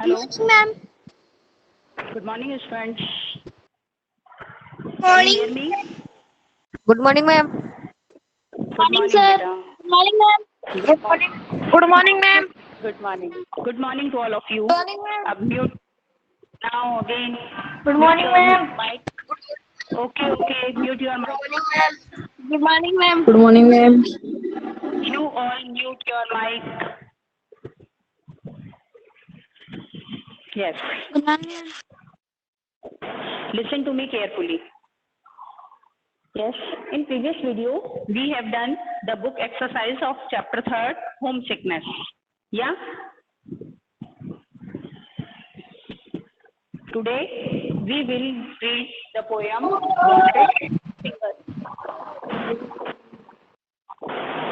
Hello. Ma'am. Good morning, students. Can Morning. you hear me? Good morning, ma'am. Good Morning, morning, sir. beta. Good morning, ma'am. Good morning. Good morning, ma'am. Good morning. Good morning to all of you. Good morning, ma'am. Mute now again. Good Mute morning, your ma'am. mic. Okay. Mute your mic. Good morning, ma'am. Good morning, ma'am. You all mute your mic. Yes. Good morning. Listen to me carefully. Yes. In previous video, we have done the book exercise of chapter 3, homesickness. Yeah. Today, we will read the poem Wandering Singers.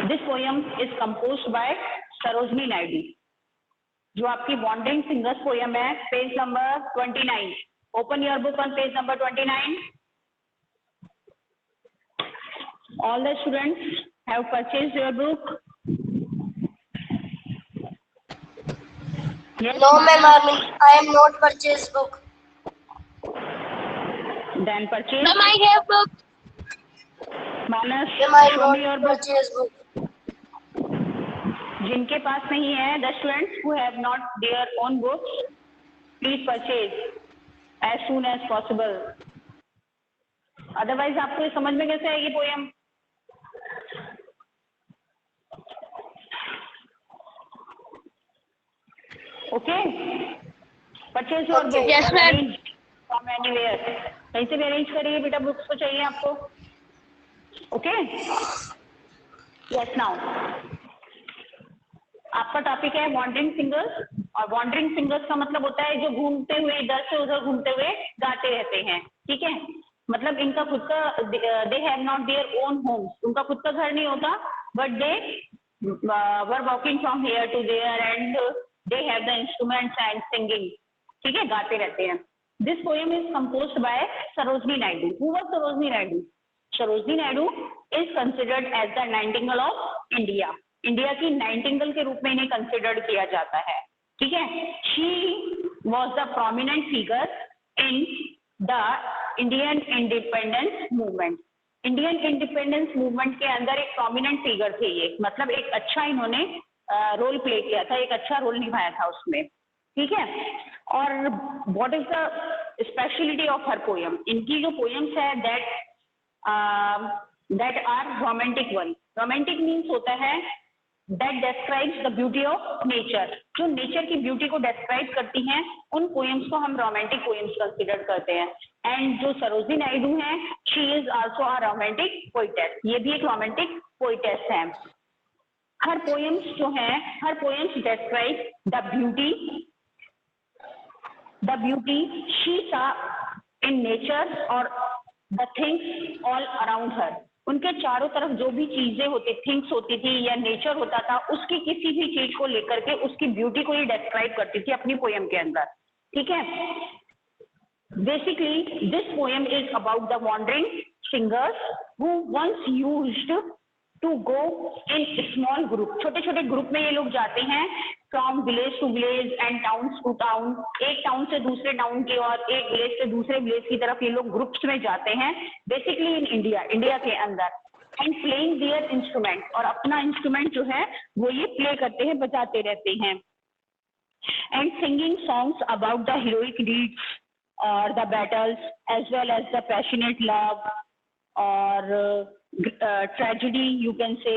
This poem is composed by Sarojini Naidu. जो आपकी Wandering Singers poem है, page number 29. Open your book on page number 29. All the students have purchased your book. Yes, No, ma'am. I am not purchased book. Then purchase. Ma'am, I have book. Manas, Ma'am, I show me am your not book. purchased book. जिनके पास नहीं है, the students who have not their own books, please purchase as soon as possible. Otherwise, आपको ये समझ में कैसे आएगी poem? Okay? Purchase your book. Yes, ma'am. Arrange from anywhere. कहीं से भी arrange करिए बेटा, books को चाहिए आपको. Okay? Yes, now. आपका टॉपिक है वॉन्डरिंग सिंगर्स, और वॉन्डरिंग सिंगर्स का मतलब होता है जो घूमते हुए इधर से उधर घूमते हुए गाते रहते हैं. ठीक है, मतलब इनका खुद का they have not their own homes, उनका खुद का घर नहीं होता, but they were walking from here to there and they have the instruments and singing. ठीक है, गाते रहते हैं. This poem is composed by Sarojini Naidu. Who was Sarojini Naidu? Sarojini Naidu is considered as the nightingale of India. India की नाइटिंगेल के रूप में इन्हें कंसिडर्ड किया जाता है. ठीक है, she was the prominent figure in the Indian independence movement. Indian independence movement के अंदर एक प्रोमिनेंट फिगर थे ये, मतलब एक अच्छा इन्होंने रोल प्ले किया था, एक अच्छा रोल निभाया था उसमें. ठीक है, और what is the speciality of her poem? इनकी जो पोएम्स है that are romantic one. Romantic means होता है that describes the beauty of nature. जो नेचर की ब्यूटी को डिस्क्राइब करती हैं, उन पोएम्स को हम रोमांटिक पोएम्स कंसिडर करते हैं. एंड जो सरोजनी नायडू हैं, she is also a romantic poetess. ये भी एक रोमांटिक पोइटेस है. हर पोएम्स जो हैं, her poems describe the beauty she saw in nature और the things all around her. उनके चारों तरफ जो भी चीजें होती, थिंग्स होती थी या नेचर होता था, उसकी किसी भी चीज को लेकर के उसकी ब्यूटी को ही डिस्क्राइब करती थी अपनी पोएम के अंदर. ठीक है, basically this poem is about the wandering singers who once used to go in small group. छोटे छोटे ग्रुप में ये लोग जाते हैं, from village to village and town to town. एक टाउन से दूसरे टाउन की और एक विलेज से दूसरे विलेज की तरफ ये लोग ग्रुप्स में जाते हैं, बेसिकली इन इंडिया के अंदर. एंड प्लेइंग देयर इंस्ट्रूमेंट, और अपना इंस्ट्रूमेंट जो है वो ये प्ले करते हैं, बजाते रहते हैं. And singing songs about the heroic deeds और the battles as well as the passionate love और ट्रेजेडी यू कैन से.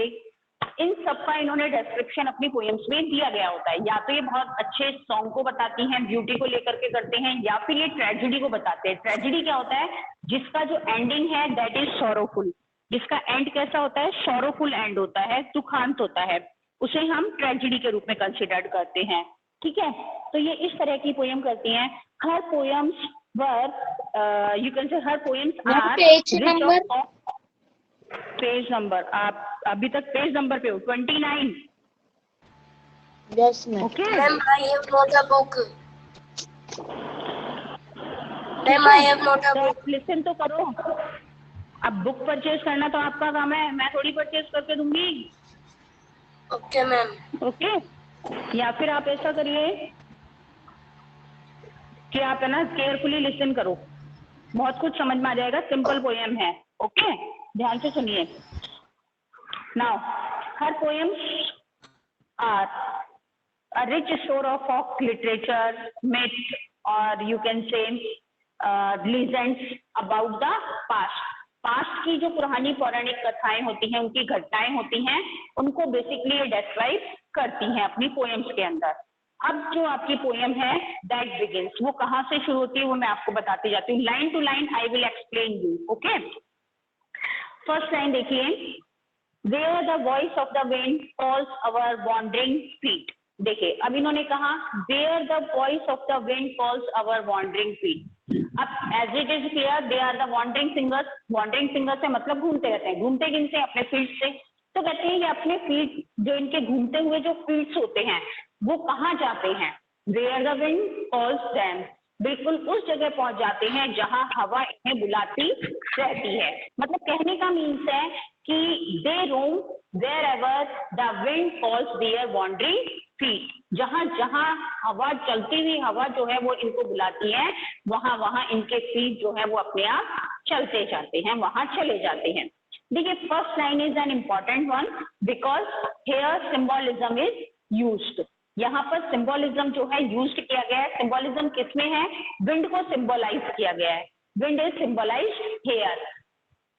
इन सब का इन्होंने डिस्क्रिप्शन अपनी पोएम्स में दिया गया होता है. या तो ये बहुत अच्छे सॉन्ग को बताती हैं, ब्यूटी को लेकर के करते हैं, या फिर ये ट्रेजेडी को बताते हैं. ट्रेजेडी क्या होता है? जिसका जो एंडिंग है दैट इज सॉरोफुल. जिसका एंड कैसा होता है? सॉरोफुल एंड होता है, दुखांत होता है, उसे हम ट्रेजेडी के रूप में कंसिडर करते हैं. ठीक है, तो ये इस तरह की पोएम करती हैं. Her poems were you can say her poems are page number. आप अभी तक पेज नंबर पे हो 29. Yes, ma'am. Okay. Ma'am, I have not a book. Ma'am, I have not a तो book. आप लिसन तो करो. अब बुक परचेज करना तो आपका काम है, मैं थोड़ी परचेज करके दूंगी. Okay, ma'am. ओके, या फिर आप ऐसा करिए, कि आप है ना केयरफुली लिसन करो, बहुत कुछ समझ में आ जाएगा। सिंपल पोएम है, ओके, ध्यान से सुनिए। Now her poems are a rich store of folk literature, myth, or you can say legends about the past. Past की जो पुरानी पौराणिक कथाएं होती हैं, उनकी घटनाएं होती हैं, उनको बेसिकली ये डिस्क्राइब करती हैं अपनी पोएम्स के अंदर। अब जो आपकी पोएम है दैट बिगिंस, वो कहाँ से शुरू होती है वो मैं आपको बताती जाती हूँ। Line to line I will explain you, okay. First line देखिए, where the voice of the wind calls our wandering feet. देखिए अब इन्होंने कहा where the voice of the wind calls our wandering feet. अब as it is clear they are the wandering singers. Wandering singers से मतलब घूमते रहते हैं, घूमते किनसे, अपने फील्ड से। तो कहते हैं ये अपने फील्ड, जो इनके घूमते हुए जो फील्ड्स होते हैं वो कहाँ जाते हैं, where the wind calls them, बिल्कुल उस जगह पहुंच जाते हैं जहां हवा इन्हें बुलाती रहती है। मतलब कहने का मीन्स है कि they roam wherever the wind calls their wandering feet. जहां जहां हवा, चलती हुई हवा जो है वो इनको बुलाती है, वहां वहां इनके फीट जो है वो अपने आप चलते जाते हैं, वहां चले जाते हैं। देखिए first line is an important one because here symbolism is used. यहाँ पर सिंबॉलिज्म जो है यूज्ड किया गया है। सिंबॉलिज्म किसमें है, विंड को सिंबलाइज किया गया है। Wind is symbolized here.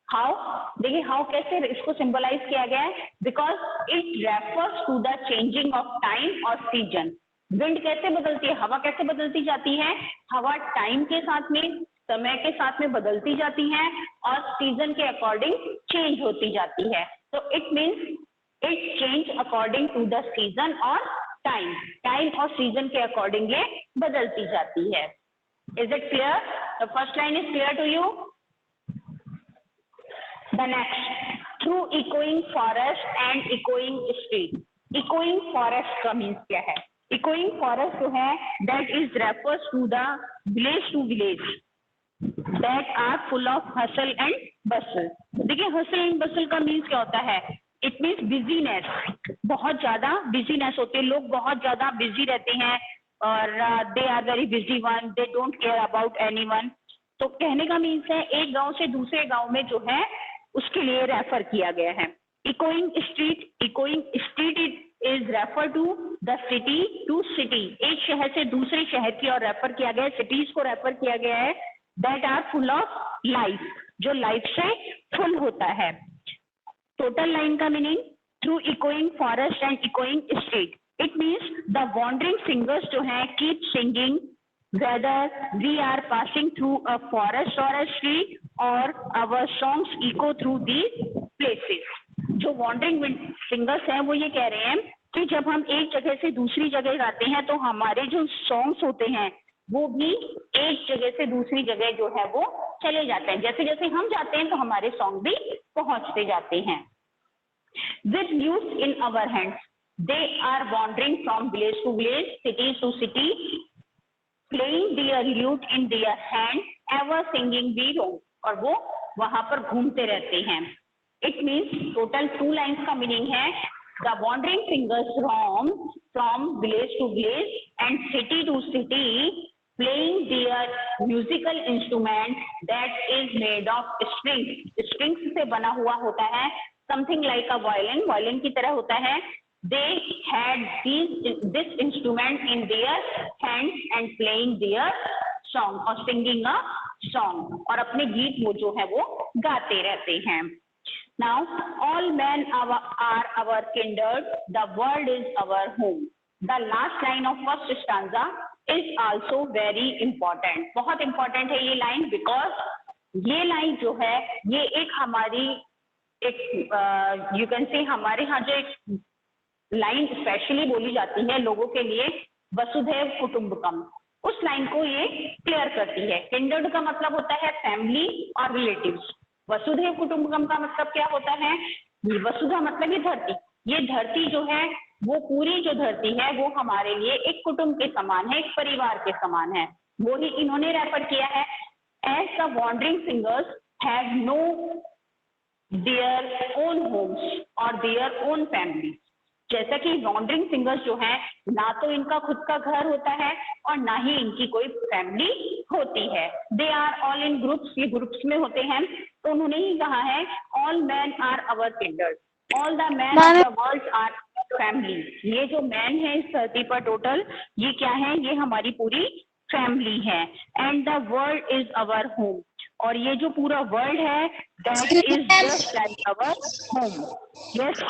How, देखिए हाउ कैसे इसको सिंबलाइज किया गया है, because it refers to the changing of time और सीजन। विंड कैसे बदलती है, हवा कैसे बदलती जाती है, हवा टाइम के साथ में, समय के साथ में बदलती जाती है और सीजन के अकॉर्डिंग चेंज होती जाती है। तो it means it change according to the season और टाइम, टाइम और सीजन के अकॉर्डिंग ये बदलती जाती है। Is it clear? The first line is clear to you? The next, through echoing forest and echoing street. Echoing forest का means क्या है? Echoing forest जो है that is refers to the village to village that are full of hustle and bustle. देखिए hustle and bustle का means क्या होता है? It means busyness, बहुत ज्यादा busyness होते हैं, लोग बहुत ज्यादा busy रहते हैं और they are very busy one, they don't care about anyone. तो कहने का मीन्स है एक गांव से दूसरे गांव में जो है उसके लिए रेफर किया गया है। Echoing street is refer to the city to city, एक शहर से दूसरे शहर की ओर रेफर किया गया है, सिटीज को रेफर किया गया है that are full of life, जो लाइफ से फुल होता है। टोटल लाइन का meaning, through echoing forest and echoing street, it means the wandering singers जो है keep singing whether we are passing through a forest or a street or our songs echo through these places. जो wandering singers हैं वो ये कह रहे हैं कि जब हम एक जगह से दूसरी जगह जाते हैं तो हमारे जो सॉन्ग्स होते हैं वो भी एक जगह से दूसरी जगह जो है वो चले जाते हैं। जैसे जैसे हम जाते हैं तो हमारे सॉन्ग भी पहुंचते जाते हैं। With news in our hands, they are wandering from village to village, city to city, playing their lute in their hand, ever singing we roam, और वो वहां पर घूमते रहते हैं। It means total 2 lines का मीनिंग है the wandering singers roam from village to village and city to city, playing their musical instrument that is made of strings. Strings से बना हुआ होता है, something like a violin, violin की तरह होता है। They had this instrument in their hands and playing their song or singing a song, और अपने गीत वो जो है वो गाते रहते हैं। Now all men are our kindred, the world is our home. The last line of first stanza is also very important. बहुत important है ये लाइन because ये लाइन जो है ये एक हमारी एक you can say हमारे यहाँ जो एक लाइन स्पेशली बोली जाती है लोगों के लिए, वसुधैव कुटुंबकम, उस लाइन को ये क्लियर करती है। किंडर्ड का मतलब होता है फैमिली और रिलेटिव्स। वसुधैव कुटुंबकम का मतलब क्या होता है, वसुधा मतलब ये धरती, ये धरती जो है वो पूरी जो धरती है वो हमारे लिए एक कुटुंब के समान है, एक परिवार के समान है। वो ही इन्होंने रेफर किया है। As the wandering singers have no their own homes और देयर ओन फैमिली, जैसा कि वॉन्डरिंग सिंगर्स जो हैं, ना तो इनका खुद का घर होता है और ना ही इनकी कोई फैमिली होती है। They are all in groups, ये ग्रुप्स में होते हैं। तो उन्होंने ही कहा है all man are our kinder, all the man of the world are family. ये जो मैन है इस धरती पर टोटल, ये क्या है, ये हमारी पूरी फैमिली है। And the world is our home, और ये जो पूरा वर्ल्ड है that is just like our home. Yes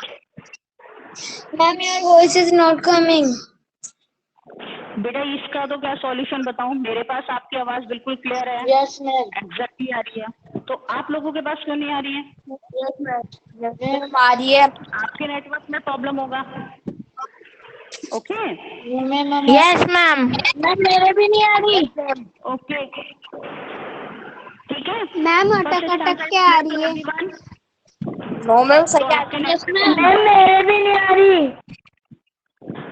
Ma'am, your voice is not coming. बेटा, इसका तो क्या सॉल्यूशन बताऊं, मेरे पास आपकी आवाज बिल्कुल क्लियर है, Yes, ma'am. एग्जैक्टली आ रही है, तो आप लोगों के पास क्यों नहीं आ रही है? Yes, ma'am. Yes, ma'am. आ रही है। आपके नेटवर्क में प्रॉब्लम होगा। Okay Yes, ma'am. मैम मेरे भी नहीं आ रही। ओके, ठीक है मैम अटक अटक के आ रही है। नो मैम सही आ रही है। मैम मेरे भी नहीं आ रही।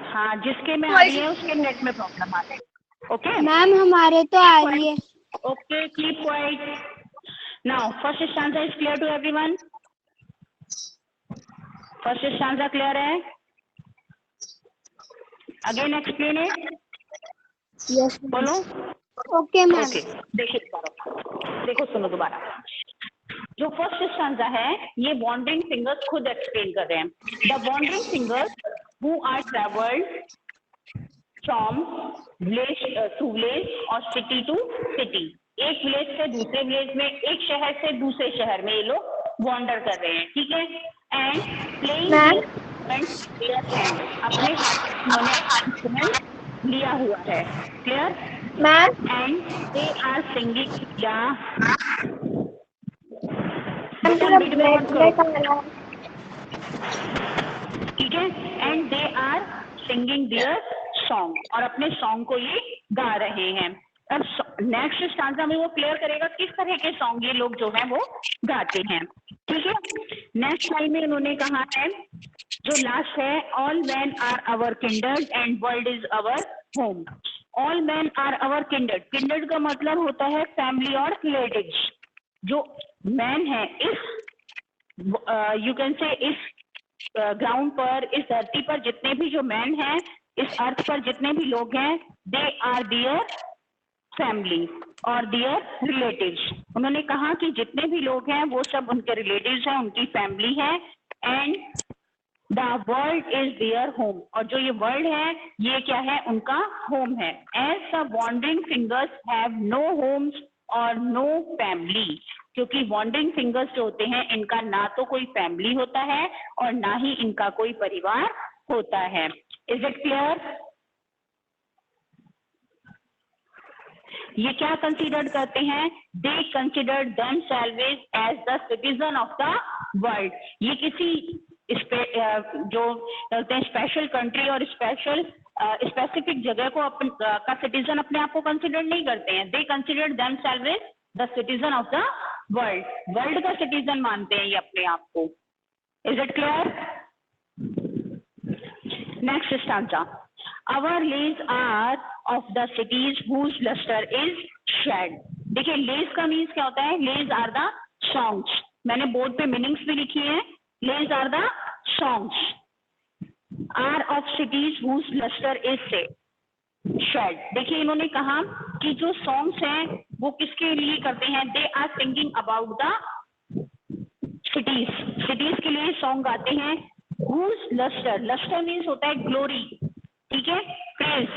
हाँ, जिसके में आ रही है उसके नेट में प्रॉब्लम आ रही है। ओके मैम हमारे तो आ रही है। Okay, keep quiet now. First stanza is clear to everyone? First stanza clear है? Again explain it. यस बोलो। Okay ma'am. ओके, देखिए देखो, सुनो दोबारा। जो फर्स्ट स्टैंजा है ये वॉन्डरिंग सिंगर्स खुद एक्सप्लेन कर रहे हैं। The wandering singers who are travelled from village to village और सिटी टू सिटी, एक विलेज से दूसरे विलेज में, एक शहर से दूसरे शहर में ये लोग वॉन्डर कर रहे हैं, ठीक है। एंड प्लेइंग अपने हाथ इंस्ट्रूमेंट लिया हुआ है, clear? Ma'am and they are singing black black आ रहा है। ठीक है। And they are singing their song, और अपने सॉन्ग को ये गा रहे हैं। अब नेक्स्ट स्टांजा में वो क्लियर करेगा किस तरह के सॉन्ग ये लोग जो है वो गाते हैं, ठीक है। नेक्स्ट लाइन में उन्होंने कहा है, जो लास्ट है, all man are our kindred and world is our home. All man are our kindred, kindred का मतलब होता है फैमिली और रिलेटिव्स। जो मैन है इस यू कैन से इस ग्राउंड पर, इस धरती पर जितने भी जो मैन हैं, इस अर्थ पर जितने भी लोग हैं, दे आर दियर फैमिली और दियर रिलेटिव्स। उन्होंने कहा कि जितने भी लोग हैं वो सब उनके रिलेटिव्स हैं, उनकी फैमिली है। And the world is their home, और जो ये वर्ल्ड है ये क्या है, उनका होम है। As the wandering singers have no homes और नो फैमिली, क्योंकि वॉन्डरिंग फिंगर्स जो होते हैं इनका ना तो कोई फैमिली होता है और ना ही इनका कोई परिवार होता है। Is it clear? ये क्या कंसीडर करते हैं? They consider themselves as the citizen of the world. ये किसी जो कहते हैं स्पेशल कंट्री और स्पेशल स्पेसिफिक जगह को का सिटीजन अपने आप को कंसिडर नहीं करते हैं। They consider themselves the citizen of the world, world का सिटीजन मानते हैं ये अपने आप को। Is it clear? Next stanza, our lays are of the cities whose luster is shed। देखिए लेज का मीन्स क्या होता है? लेज आर द सॉन्ग्स, मैंने बोर्ड पे मीनिंग्स भी लिखी है। Lays are the songs are of cities whose lustre is so shed. देखिए इन्होंने कहा कि जो सॉन्ग्स हैं वो किसके लिए करते हैं? They are singing about the cities, cities के लिए सॉन्ग गाते हैं। हुज लस्टर, लस्टर मीन्स होता है ग्लोरी, ठीक है, प्रेज,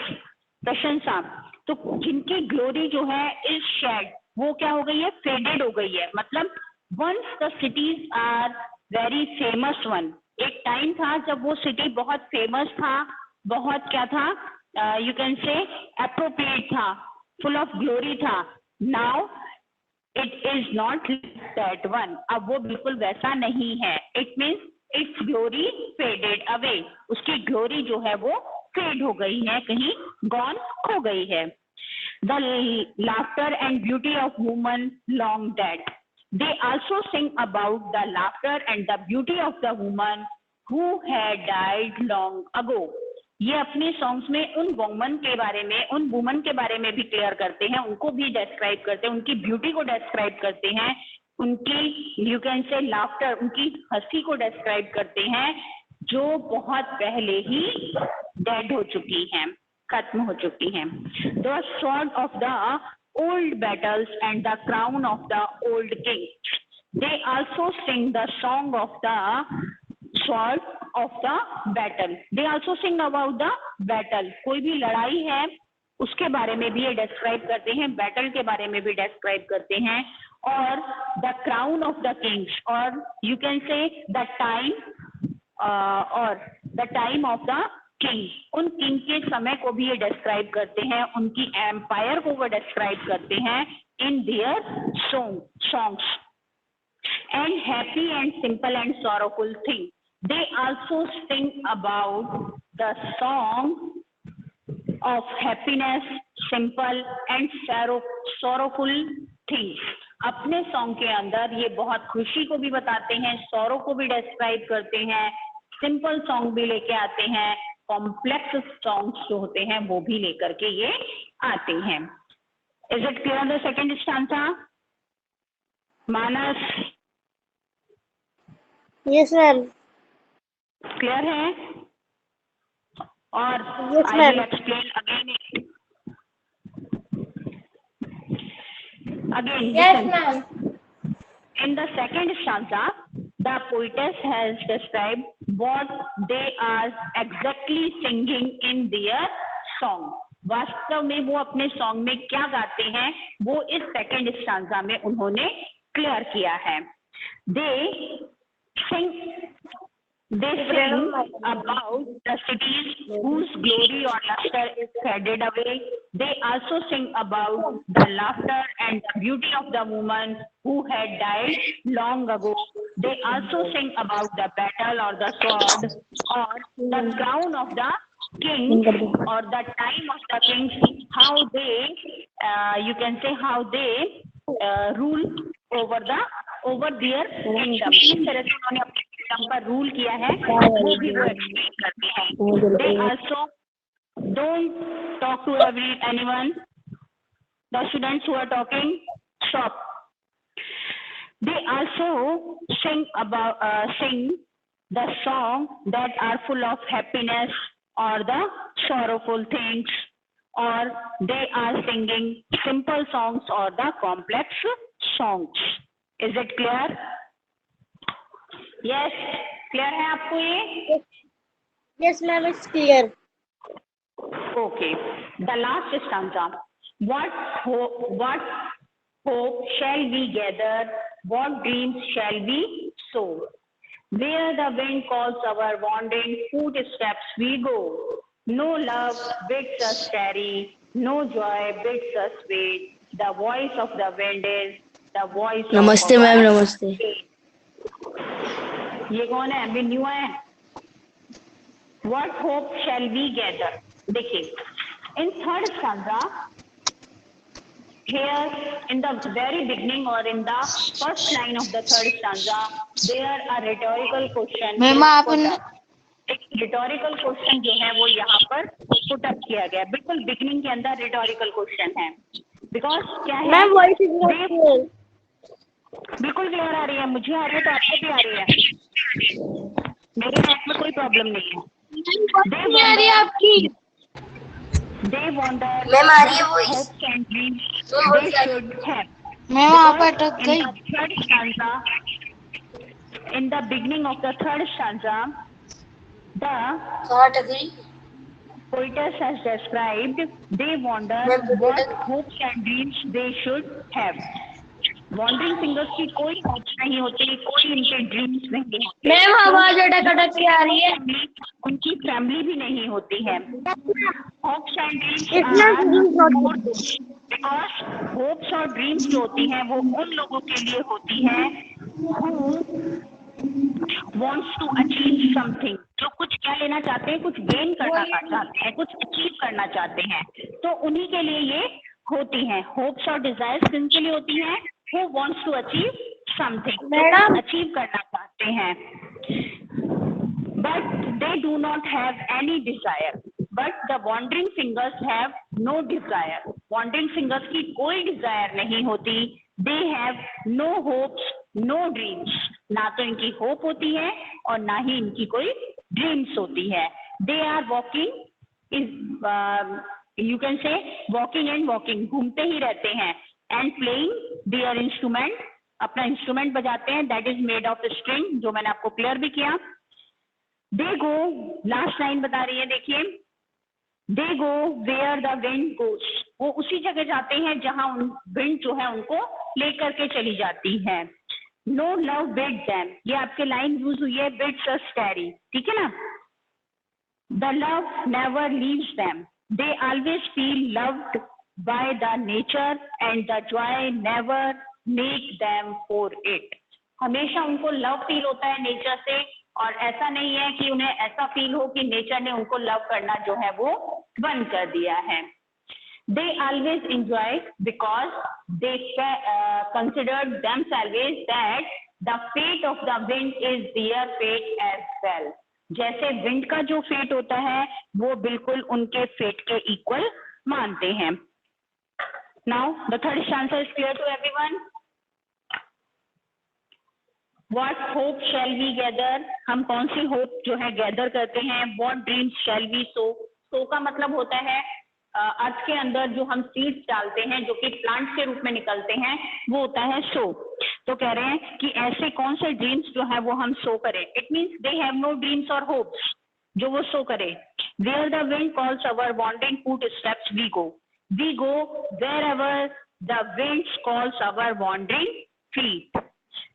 प्रशंसा। तो जिनकी ग्लोरी जो है इज शेड, वो क्या हो गई है? फेडेड हो गई है। मतलब once the cities are very famous one, एक टाइम था जब वो सिटी बहुत फेमस था, बहुत क्या था, यू कैन से एप्रोप्रिएट था, फुल ऑफ ग्लोरी था। Now it is not that one, अब वो बिल्कुल वैसा नहीं है। It means it's glory faded away, उसकी ग्लोरी जो है वो फेड हो गई है, कहीं गॉन हो गई है। The laughter and beauty of woman long dead, they also sing about the laughter and the beauty of the woman who had died long ago. ये अपने सॉन्ग्स में उन वुमन के बारे में, उन वुमन के बारे में भी क्लियर करते हैं, उनको भी डिस्क्राइब करते हैं, उनकी ब्यूटी को डिस्क्राइब करते हैं, उनकी यू कैन से लाफ्टर, उनकी हंसी को डिस्क्राइब करते हैं, जो बहुत पहले ही डेड हो चुकी हैं, खत्म हो चुकी हैं। The sword of the old battles and the crown of the old king. They also sing the song of the sword of the battle. They also sing about the battle. कोई भी लड़ाई है उसके बारे में भी ये डिस्क्राइब करते हैं, बैटल के बारे में भी डिस्क्राइब करते हैं, और the crown of the kings, और you can say the time और the time of the king. उन किंग के समय को भी ये डिस्क्राइब करते हैं, उनकी एम्पायर को वो डिस्क्राइब करते हैं in their songs. And happy and simple and sorrowful thing. They also sing about the song of happiness, simple and sorrowful things। अपने सॉन्ग के अंदर ये बहुत खुशी को भी बताते हैं, सॉरो को भी डिस्क्राइब करते हैं, सिंपल सॉन्ग भी लेके आते हैं, कॉम्प्लेक्स सॉन्ग्स जो होते हैं वो भी लेकर के ये आते हैं। Is it clear the second stanza? Manas? Yes ma'am. Clear है? और Yes, I ma'am. will explain again. Again, Yes listen. Ma'am. In the second stanza, the poetess has described what they are exactly singing in their song. वास्तव में वो अपने song में क्या गाते हैं वो इस सेकेंड स्टांजा में उन्होंने क्लियर किया है। They sing about the cities whose glory or luster is faded away. They also sing about the laughter and the beauty of the woman who had died long ago. They also sing about the battle or the sword or the crown of the king or the time of the kings, how they you can say how they rule over their kingdom। किस तरह से उन्होंने अपने kingdom पर rule किया है वो भी वो एक्सप्लेन करते हैं। They also don't talk to anyone. The students who are talking, stop. They also sing the song that are full of happiness or the sorrowful things, or they are singing simple songs or the complex songs। Is it clear? Yes, clear है आपको ये? Yes ma'am, it's clear. Okay, the last stanza. What hope shall we gather? What dreams shall we sow? Where the wind calls our wandering footsteps we go. No love bids us tarry, no joy bids us wait. The voice of the wind is the voice नमस्ते of ma'am, our नमस्ते। fate। ये कौन है? अभी new है। What hope shall we gather? देखिए, in third stanza, here in the very beginning or in the first line of the third stanza, there are rhetorical question। Ma'am आप एक rhetorical question जो है वो यहाँ पर पुट अप किया गया, बिल्कुल बिगिनिंग के अंदर रिटोरिकल क्वेश्चन है। बिकॉज क्या है ma'am voice is not clear. बिल्कुल क्लियर आ रही है, मुझे आ रही है तो आपको भी आ रही है, मेरे नेट में कोई प्रॉब्लम नहीं है। नहीं आ रही है आपकी। They wonder मैम आ रही है what voice। hopes and dreams they should have। Ma'am आप Because अटक in गई। the third stanza, in the beginning of the third stanza, the कहाँ अटक गई? poetess has described they wonder what hopes and dreams they should have। Wandering singers की कोई hopes नहीं होती, कोई इनके ड्रीम्स नहीं होते। मैम आवाज अटक अटक के आ रही है। उनकी फैमिली भी नहीं होती है। Hopes and dreams, because hopes और ड्रीम्स जो होती हैं वो उन लोगों के लिए होती है who wants to achieve something, जो कुछ क्या लेना चाहते हैं, कुछ गेन करना चाहते हैं, कुछ अचीव करना चाहते हैं, तो उन्हीं के लिए ये होती हैं। होप्स और डिजायर्स किनके लिए होती हैं? Who wants to achieve something, madam achieve करना चाहते हैं, but they do not have any desire। But the wandering singers have no desire। wandering singers की कोई डिजायर नहीं होती। They have no hopes, no dreams। ना तो इनकी होप होती है और ना ही इनकी कोई ड्रीम्स होती है। They are walking is you can say walking and walking, घूमते ही रहते हैं, एंड प्लेइंग देयर इंस्ट्रूमेंट, अपना इंस्ट्रूमेंट बजाते हैं, that is made of string, जो मैंने आपको क्लियर भी किया। दे गो, लास्ट लाइन बता रही है, देखिए, दे गो वेयर द विंड गोस, वो उसी जगह जाते हैं जहां विंड जो है उनको लेकर के चली जाती है। नो लव बिड देम, ये आपके लाइन यूज हुई है, बिड्स अस कैरी, ठीक है ना। The love never leaves them, they always feel loved by the nature and the Joy never make them for it, हमेशा उनको लव फील होता है नेचर से, और ऐसा नहीं है कि उन्हें ऐसा फील हो कि नेचर ने उनको लव करना जो है वो बंद कर दिया है। They always enjoy because they considered themselves that the fate of the wind is their fate as well, जैसे विंड का जो फेट होता है वो बिल्कुल उनके फेट के इक्वल मानते हैं। Now the third answer is clear to everyone. What hope shall we gather, हम कौन सी होप जो है गैदर करते हैं। What dreams shall we sow, sow का मतलब होता है अर्थ के अंदर जो हम सीड्स डालते हैं जो कि प्लांट्स के रूप में निकलते हैं, वो होता है सो। तो कह रहे हैं कि ऐसे कौन से ड्रीम्स जो है वो हम सो करें। It means they have no dreams और होप्स, जो वो सो करे। Where the wind calls our wandering footsteps we go wherever the wind calls our wandering feet.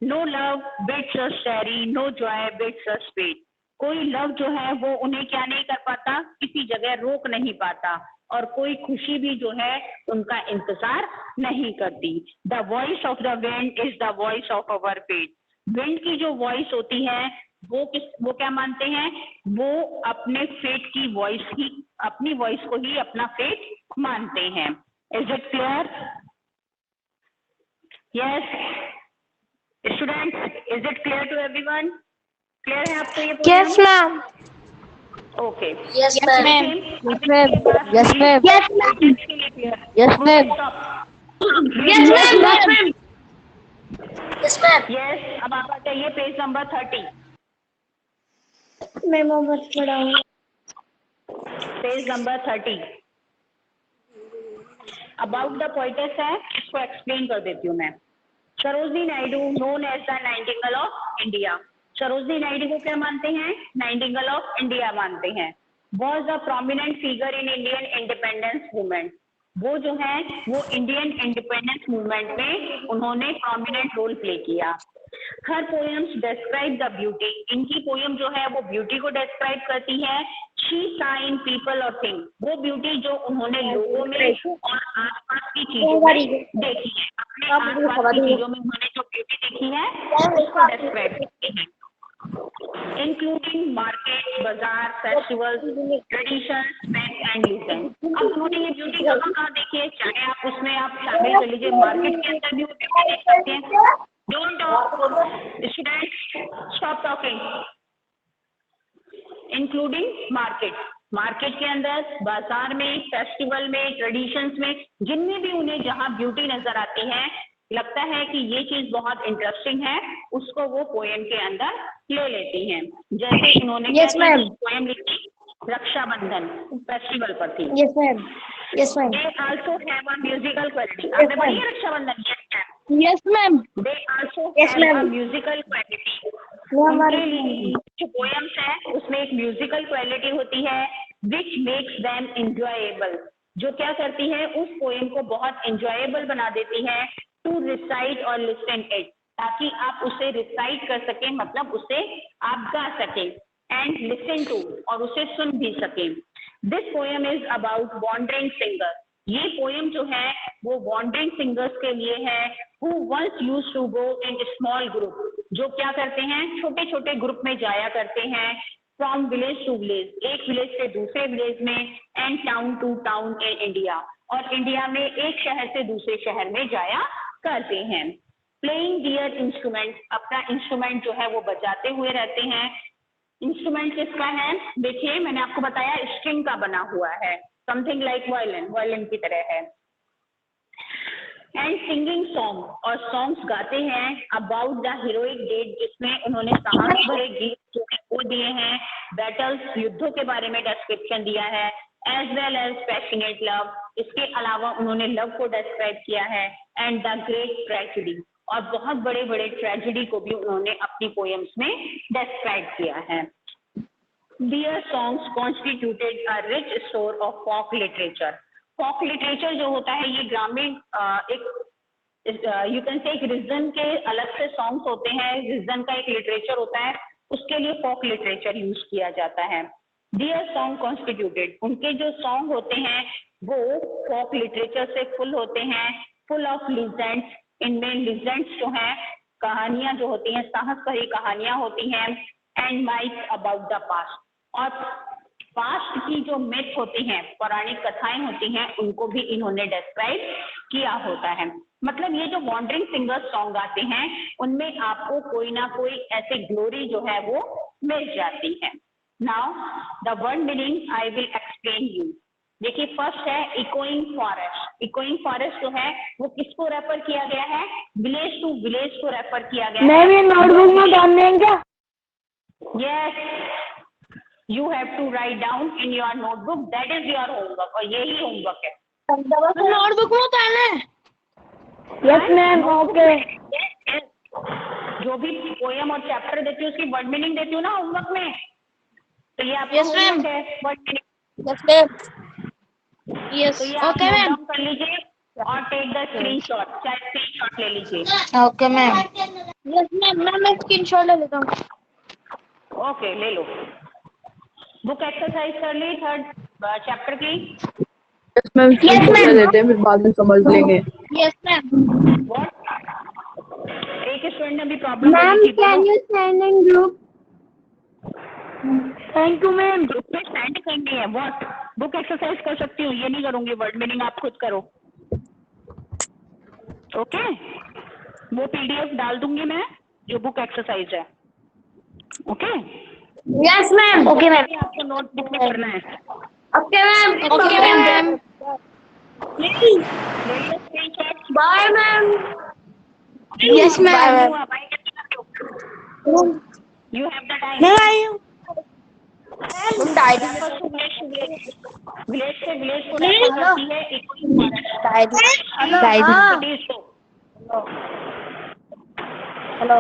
No love bids us tarry, no joy bids us wait, कोई love जो है वो उन्हें क्या नहीं कर पाता, किसी जगह रोक नहीं पाता, और कोई खुशी भी जो है उनका इंतजार नहीं करती। The voice of the wind is the voice of our fate, wind की जो वॉइस होती है वो क्या मानते हैं, वो अपने फेट की वॉइस ही, अपनी वॉइस को ही अपना फेट मानते हैं। Is it clear? Yes students, is it clear to everyone? Clear है आपको ये? Yes ma'am. Okay, Yes, ma'am. Yes ma'am. Yes ma'am. Yes ma'am. Yes ma'am. Yes, ma'am. Yes, ma'am. Yes, अब आप आ जाइए पेज नंबर 30। मेमो मत पढ़ाओ। Page number 30 about the poetess है, इसको एक्सप्लेन कर देती हूँ मैं। Sarojini Naidu known as the nightingale of India, Sarojini Naidu को क्या मानते हैं, नाइटिंगेल ऑफ इंडिया मानते हैं। Was a prominent figure in Indian independence movement, वो जो है वो इंडियन इंडिपेंडेंस मूवमेंट में उन्होंने प्रोमिनेंट रोल प्ले किया। हर पोएम्स डिस्क्राइब द ब्यूटी, इनकी पोएम जो है वो ब्यूटी को डिस्क्राइब करती है। शी सा इन पीपल और थिंग, वो ब्यूटी जो उन्होंने लोगों में और आसपास की चीजों में देखी है, अपने आसपास की चीजों में उन्होंने जो ब्यूटी देखी है उसको डिस्क्राइब करती है। इंक्लूडिंग मार्केट, बाजार, festivals, traditions, fact and legend. अब उन्होंने ये ब्यूटी कहाँ देखी है, चाहे आप उसमें आप शामिल कर लीजिए, मार्केट के अंदर भी वो ब्यूटी देख सकते हैं। Don't talk students, stop talking. Including market, market के अंदर, बाजार में, फेस्टिवल में, ट्रेडिशंस में, जिनमें भी उन्हें जहां ब्यूटी नजर आती है, लगता है कि ये चीज बहुत इंटरेस्टिंग है, उसको वो पोएम के अंदर ले लेती हैं। जैसे इन्होंने पोएम लिखी रक्षाबंधन फेस्टिवल पर थी। Yes ma'am. Yes ma'am. They also have a musical quality, आपने पढ़ी है Rakshabandhan? Yes ma'am. They also have a musical quality, उनके लिए जो पोएम्स है उसमें एक म्यूजिकल क्वालिटी होती है विच मेक्स देम एंजॉयबल, जो क्या करती है उस पोएम को बहुत एंजॉयबल बना देती है। टू रिसाइट और लिसन इट, ताकि आप उसे रिसाइट कर सकें, मतलब उसे आप गा सकें, एंड लिसन टू, और उसे सुन भी सकें। This poem is about wandering singer, ये पोएम जो है वो वॉन्डरिंग सिंगर्स के लिए है। Who once used to go in small group, जो क्या करते हैं छोटे छोटे ग्रुप में जाया करते हैं। फ्रॉम विलेज टू विलेज, एक विलेज से दूसरे विलेज में, and town to town in India, और इंडिया में एक शहर से दूसरे शहर में जाया करते हैं। प्लेइंग दियर इंस्ट्रूमेंट, अपना इंस्ट्रूमेंट जो है वो बजाते हुए रहते हैं। इंस्ट्रूमेंट किसका है, देखिए मैंने आपको बताया स्ट्रिंग का बना हुआ है, समथिंग लाइक वायलिन, वायलिन की तरह है। एंड सिंगिंग सॉन्ग, और सॉन्ग्स गाते हैं अबाउट द हीरोइक डेट, जिसमें उन्होंने साहस भरे गीत जो है वो दिए हैं, बैटल्स युद्धों के बारे में डिस्क्रिप्शन दिया है, as well as passionate love, इसके अलावा उन्होंने लव को डिस्क्राइब किया है, एंड द ग्रेट ट्रेजेडी, और बहुत बड़े बड़े ट्रेजेडी को भी उन्होंने अपनी पोएम्स में डिस्क्राइब किया है। Their songs constituted a rich store of folk literature. Folk literature जो होता है ये ग्रामीण एक यू कैन से एक रीजन के अलग से सॉन्ग्स होते हैं, रीजन का एक लिटरेचर होता है, उसके लिए फोक लिटरेचर यूज किया जाता है। Their song constituted, उनके जो सॉन्ग होते हैं वो फोक लिटरेचर से फुल होते हैं, फुल ऑफ लीजेंड्स। इनमें लीजेंड्स जो हैं, कहानियां जो होती हैं, साहस भरी कहानियां होती हैं, एंड माइथ अबाउट द पास्ट, और पास्ट की जो मिथ होती हैं, पौराणिक कथाएं होती हैं, उनको भी इन्होंने डिस्क्राइब किया होता है। मतलब ये जो वॉन्डरिंग सिंगर्स सॉन्ग आते हैं उनमें आपको कोई ना कोई ऐसे ग्लोरी जो है वो मिल जाती है। Now the word meaning I will explain you. देखिए फर्स्ट है इकोइंग फॉरेस्ट। इकोइंग फॉरेस्ट जो है वो किसको रेफर किया गया है? विलेज टू विलेज को रेफर किया गया है। मैम ये नोटबुक में डाल देंगे क्या? Yes, you have to write down in your notebook. That is your homework, और यही होमवर्क है। नोटबुक में उतारना है। Yes ma'am, okay. जो भी पोयम और चैप्टर देती हूँ उसकी वर्ड मीनिंग देती हूँ ना होमवर्क में, तो ये आपका Yes, ma'am. होमवर्क है, word meaning. Yes ma'am. Yes तो ये आप ओके नोट मैम। डाउन कर लीजिए और टेक द स्क्रीनशॉट, चाहे स्क्रीनशॉट ले लीजिए। Okay ma'am. यस मैम, मैं स्क्रीनशॉट ले लेता हूँ। ओके, ले लो। बुक एक्सरसाइज कर ली थर्ड चैप्टर की? यस मैम, कर देते हैं फिर बाद में समझ लेंगे। Yes ma'am. व्हाट? एक स्टूडेंट ने भी प्रॉब्लम मैम बोली थी, कैन बोलो। You send in group? Thank you ma'am. Group में सेंड करनी है व्हाट? बुक एक्सरसाइज कर सकती हूँ, ये नहीं करूंगी, वर्ड मीनिंग आप खुद करो। ओके, वो पीडीएफ डाल दूंगी मैं जो बुक एक्सरसाइज है। Okay yes ma'am. Okay ma'am. आपको नोटबुक में करना है। Okay ma'am. Okay ma'am. Bye ma'am. Yes ma'am. You have the time. नहीं आई हूँ। विलेज से विलेज को रेफर करती है echoing forest. Hello.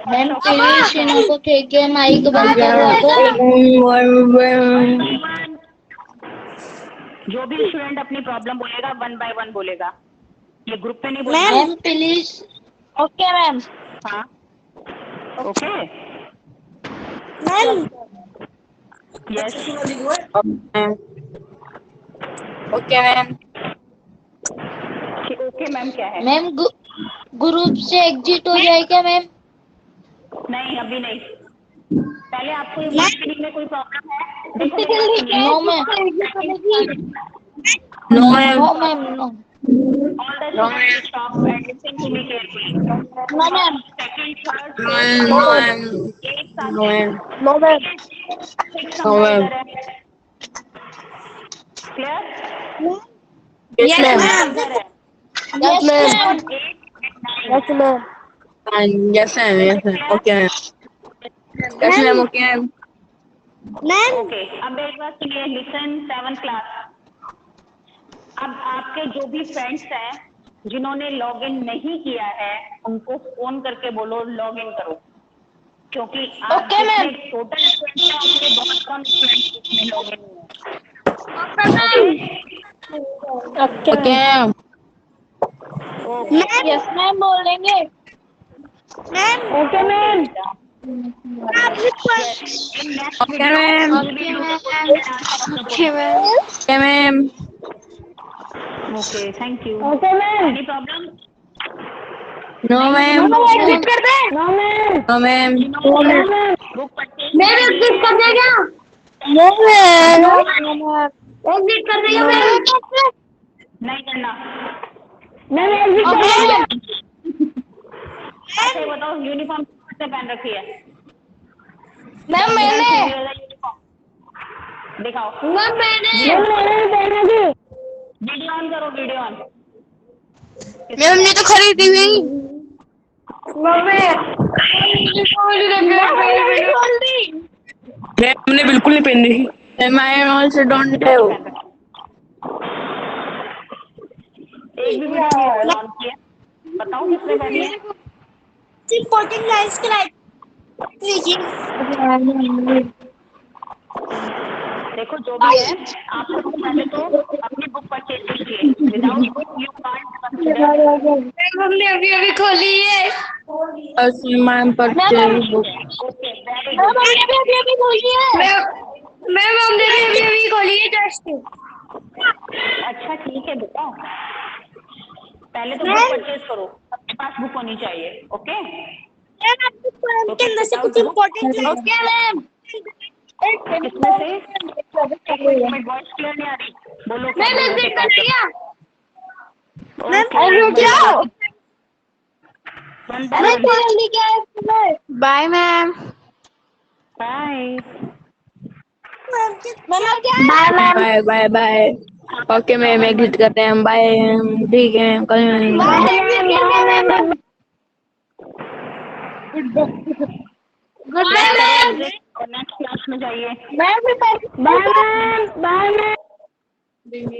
Ma'am please इनको के माइक बंद करो। जो भी स्टूडेंट अपनी प्रॉब्लम बोलेगा 1 बाय 1 बोलेगा, ये ग्रुप पे नहीं बोलेगा। Ma'am please. Okay ma'am. हाँ okay ma'am yes okay ma'am. Okay ma'am क्या है? मैम ग्रुप से एग्जिट हो जाए क्या मैम? नहीं अभी नहीं, पहले आपको मीटिंग में कोई प्रॉब्लम है? देखो no ma'am. No ma'am. No ma'am. No. all the students stop and listen to me carefully. No ma'am. Second, third, no fourth, ma'am. एक साथ no ma'am. No ma'am. six no ma'am. इधर है। Clear? Yes ma'am. इधर है। Yes ma'am. 8 and 9. Yes ma'am. Yes ma'am. Yes ma'am. Okay ma'am. Yes ma'am. Okay ma'am. Ma'am okay, अब एक बार सुनिए, listen 7th class. अब आपके जो भी फ्रेंड्स हैं जिन्होंने लॉग इन नहीं किया है उनको फोन करके बोलो लॉग इन करो, क्योंकि आप Okay, ma'am. टोटल स्टूडेंट्स हैं उसके बहुत कम स्टूडेंट्स उसमें लॉग इन हुए। Okay ma'am. Okay yes ma'am बोलेंगे। Okay ma'am. Okay ma'am. Okay ma'am. Okay ma'am. Okay thank you. Okay ma'am. Any problem? No ma'am. Exit कर दे। No ma'am. No ma'am. Book purchase ma'am exit कर देगा। No ma'am. Exit कर देगा ma'am. नहीं करना। Ma'am exit कर देगा। अच्छा ये बताओ यूनिफॉर्म किसने पहन रखी है? मैम मैंने। यूनिफॉर्म दिखाओ। मैम मैंने पहना थी। वीडियो ऑन करो, वीडियो ऑन। मैम ने तो खरीदी हुई। मैम हमने बिल्कुल नहीं पहन रही। Ma'am I also don't have. एक भी वीडियो नहीं ऑन किया, बताओ किसने पहनी है? इम्पोर्टेंट लाइन्स के लाइक लीजिए। देखो जो भी है, आपको तो पहले तो अपनी बुक परचेज कीजिए। Without book you can't consider. हमने अभी अभी खोली है। Ma'am purchase book. Okay, very ma'am good. हमने अभी अभी खोली है। मैम हमने अभी अभी खोली है जस्ट। अच्छा ठीक है बेटा, पहले तो बुक मैम परचेज करो, सबके पास बुक होनी चाहिए। ओके, मैम आपके पोएम के अंदर से कुछ इम्पोर्टेंट लाइन्स। Okay ma'am. किसमें से? एक मिनट, वॉइस क्लियर नहीं आ रही, बोलो क्या मैम बोल एक रहे थे? मिनट कर लिया। ओके, मैम रुक जाओ। वन मैम जल्दी क्या है? Bye ma'am. बाय। मैम क्या? Bye ma'am. Bye bye bye. Okay ma'am exit करते हैं हम। बाय। ठीक है कल मिलेंगे। Good bye ma'am. और नेक्स्ट क्लास में जाइए। Bye ma'am. Bye ma'am. Bye ma'am.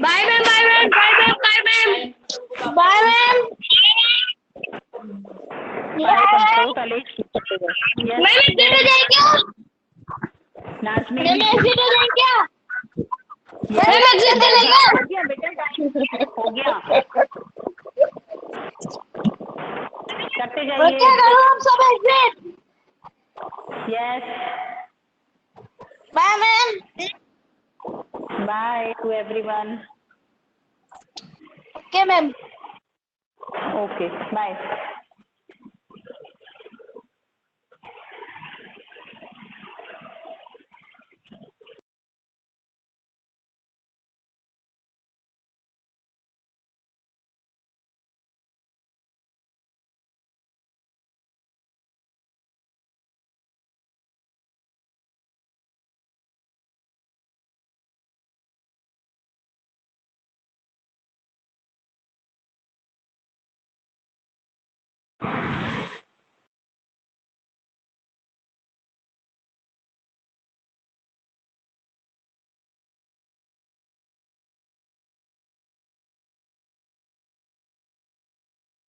Bye ma'am. Bye ma'am. Bye ma'am. Bye ma'am. Bye ma'am. Bye करो पहले। मैम एग्जिट हो जाए क्या? नाजमी मैम एग्जिट हो जाए क्या? मैम एग्जिट कर हो लेगा? गया बेटा, टाइम हो गया, करते और क्या जाइए। करो हम सब exit? Yes, bye ma'am. Bye to everyone. Okay ma'am. Okay bye.